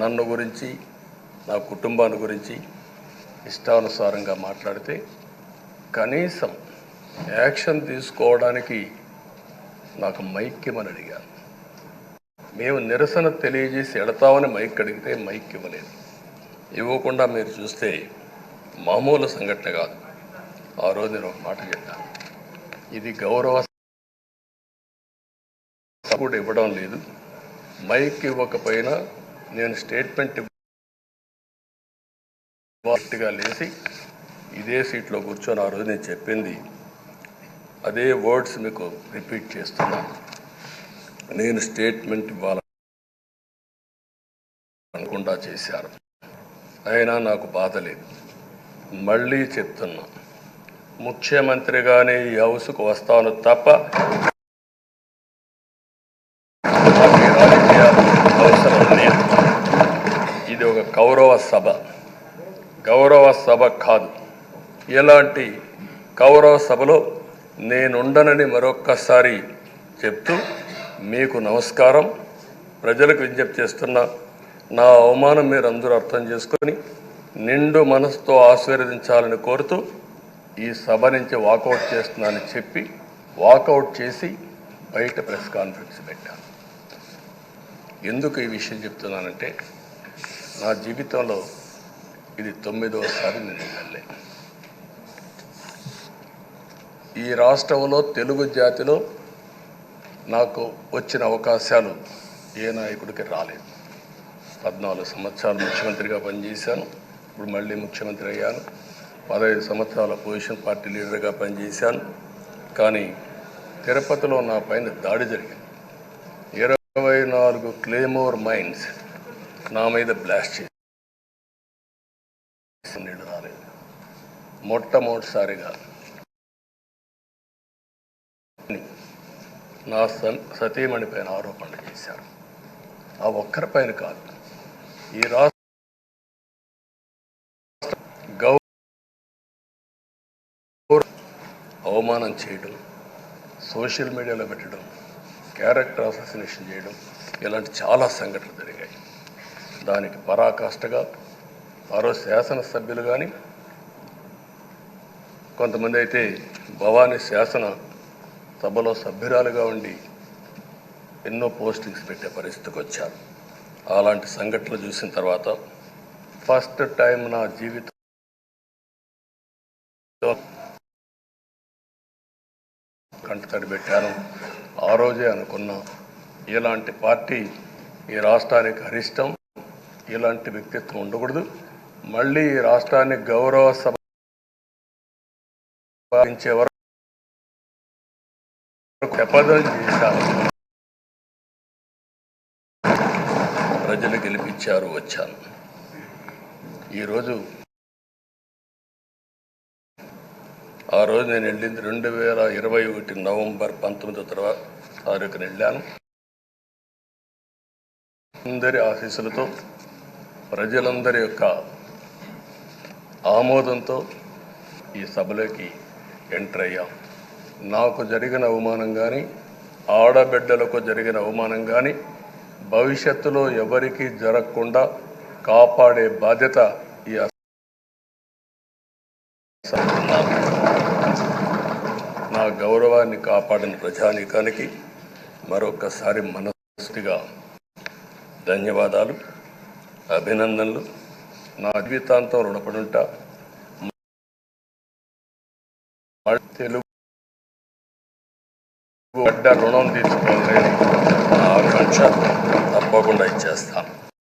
నన్ను గురించి నా కుటుంబాన్ని గురించి ఇష్టానుసారంగా మాట్లాడితే కనీసం యాక్షన్ తీసుకోవడానికి నాకు మైక్ ఇవ్వమని అడిగాను. మేము నిరసన తెలియజేసి ఎడతామని మైక్ అడిగితే మైక్ ఇవ్వలేదు. ఇవ్వకుండా మీరు చూస్తే మామూలు సంఘటన కాదు. ఆ రోజు నేను ఒక మాట చెప్పాను, ఇది గౌరవ కూడా ఇవ్వడం లేదు, మైక్ ఇవ్వకపోయినా నేను స్టేట్మెంట్ గట్టిగా లేచి ఇదే సీట్లో కూర్చొని ఆ రోజు నేను చెప్పింది అదే వర్డ్స్ మీకు రిపీట్ చేస్తున్నాను. నేను స్టేట్మెంట్ ఇవ్వాలనుకుంటా చేశారు, అయినా నాకు బాధ లేదు. మళ్ళీ చెప్తున్నా, ముఖ్యమంత్రిగానే ఈ హౌస్కు వస్తాను తప్ప అవసరం లేదు. ఇది ఒక గౌరవ సభ కాదు. ఇలాంటి గౌరవ సభలో నేనుండనని మరొక్కసారి చెప్తూ మీకు నమస్కారం. ప్రజలకు విజ్ఞప్తి చేస్తున్నా, నా అవమానం మీరు అందరూ అర్థం చేసుకొని నిండు మనసుతో ఆశీర్వదించాలని కోరుతూ ఈ సభ నుంచి వాకౌట్ చేస్తున్నానని చెప్పి వాకౌట్ చేసి బయట ప్రెస్ కాన్ఫరెన్స్ పెట్టాను. ఎందుకు ఈ విషయం చెప్తున్నానంటే, నా జీవితంలో ఇది 9వసారి నేను వెళ్ళే. ఈ రాష్ట్రంలో తెలుగు జాతిలో నాకు వచ్చిన అవకాశాలు ఏ నాయకుడికి రాలేదు. 14 సంవత్సరాలు ముఖ్యమంత్రిగా పనిచేశాను. ఇప్పుడు మళ్ళీ ముఖ్యమంత్రి అయ్యాను. 15 సంవత్సరాల పొజిషన్ పార్టీ లీడర్గా పనిచేశాను. కానీ తిరుపతిలో నా పైన దాడి జరిగింది. 24 క్లేమోర్ మైన్స్ నా మీద బ్లాస్ట్ చేసి నీళ్ళు రాలేదు. మొట్టమొదటిసారిగా నా సతీమణి పైన ఆరోపణలు చేశారు. ఆ ఒక్కరిపైన కాదు, ఈ రాష్ట్ర అవమానం చేయడం, సోషల్ మీడియాలో పెట్టడం, క్యారెక్టర్ అసాసినేషన్ చేయడం, ఇలాంటి చాలా సంఘటనలు జరిగాయి. దానికి పరాకాష్ఠగా ఆ రోజు శాసనసభ్యులు కానీ కొంతమంది అయితే భవానీ శాసన సభలో సభ్యురాలుగా ఉండి ఎన్నో పోస్టింగ్స్ పెట్టే పరిస్థితికి వచ్చారు. అలాంటి సంఘటనలు చూసిన తర్వాత ఫస్ట్ టైం నా జీవితం కంటతడి పెట్టాను. ఆ రోజే అనుకున్నా, ఇలాంటి పార్టీ ఈ రాష్ట్రానికి అరిష్టం, ఇలాంటి వ్యక్తిత్వం ఉండకూడదు. మళ్ళీ ఈ రాష్ట్రాన్ని గౌరవ సభ శపథం చేశాను. ప్రజలు గెలిపించారు, వచ్చాను. ఈరోజు ఆ రోజు నేను వెళ్ళింది 2021 నవంబర్ 19వ తారీఖున వెళ్ళాను. అందరి ఆశీస్సులతో, ప్రజలందరి యొక్క ఆమోదంతో ఈ సభలోకి ఎంటర్ అయ్యాం. నాకు జరిగిన అవమానం కానీ, ఆడబిడ్డలకు జరిగిన అవమానం కానీ భవిష్యత్తులో ఎవరికీ జరగకుండా కాపాడే బాధ్యత ఈ నా గౌరవాన్ని కాపాడిన ప్రజానీకానికి మరొకసారి మనస్ఫూర్తిగా ధన్యవాదాలు, అభినందనలు. నా జీవితాంతం రుణపడి ఉంటా. తెలుగు రుణం తీర్చుకోవాలని నా ఆకాంక్ష, తప్పకుండా ఇచ్చేస్తాను.